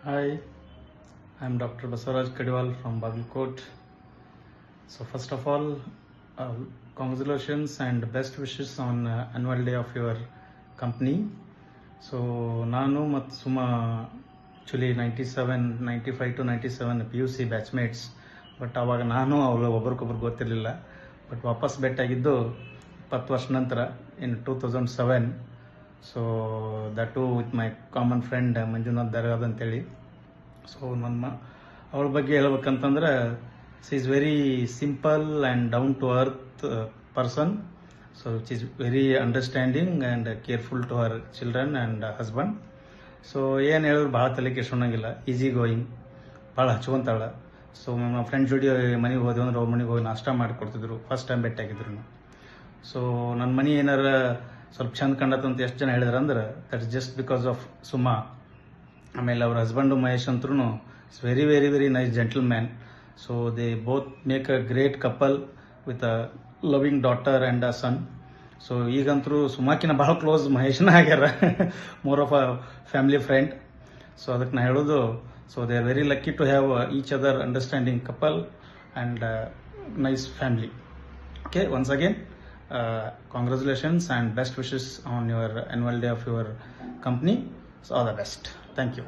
Hi, I'm Dr. Basaraj Kadiwal from Bagalkot. So first of all, uh, congratulations and best wishes on annual day of your company. So ನಾನು ಮತ್ತು Suma actually 95 to 97 PUC batchmates. But ಆವಾಗ ನಾನು ಅವಳು ಒಬ್ರಿಗೊಬ್ರು ಗೊತ್ತಿರಲಿಲ್ಲ. But ವಾಪಸ್ ಭೇಟಿಯಾಗಿದ್ದು 20 ವರ್ಷ ನಂತರ in 2007. So that to with my common friend Manjunath Dargad ಅಂತೇಳಿ. ಸೊ ಅವಳ ಬಗ್ಗೆ ಹೇಳ್ಬೇಕಂತಂದ್ರೆ she is very simple and down to earth person. So which is very understanding and careful to her children and husband. So ಏನು ಹೇಳಿದ್ರು ಭಾಳ ತಲೆ ಕೆಡ್ಸೋಣಂಗಿಲ್ಲ, easy going, ಭಾಳ ಹಚ್ಕೊಂತಾಳ. So ನಮ್ಮ ಫ್ರೆಂಡ್ ಜೋಡಿ ಮನೆಗೆ ಹೋದೆವು ಅಂದ್ರೆ ಅವ್ರ ಮನೆಗೆ ಹೋಗಿ ನಾಷ್ಟ ಮಾಡಿಕೊಡ್ತಿದ್ರು. ಫಸ್ಟ್ ಟೈಮ್ ಭೇಟಿಯಾಗಿದ್ರು. ಸೊ ನನ್ನ ಮನೆ ಏನಾರ ಸ್ವಲ್ಪ ಚಂದ ಕಂಡತ್ತಂತ ಎಷ್ಟು ಜನ ಹೇಳಿದ್ರು ಅಂದ್ರೆ that is just because of Suma. ಆಮೇಲೆ ಅವ್ರ ಹಸ್ಬೆಂಡು ಮಹೇಶ್ ಅಂತರೂ it's very very very nice gentleman. So they both make a great couple with a loving daughter and a son. So ಈಗಂತರೂ ಸುಮಾಕಿನ ಭಾಳ ಕ್ಲೋಸ್ ಮಹೇಶ್ನ ಆಗ್ಯಾರ, more of a family friend. So ಅದಕ್ಕೆ ನಾ ಹೇಳೋದು, so they are very lucky to have each other understanding couple and nice family. Okay, once again, congratulations and best wishes on your annual day of your company. So all the best. Thank you.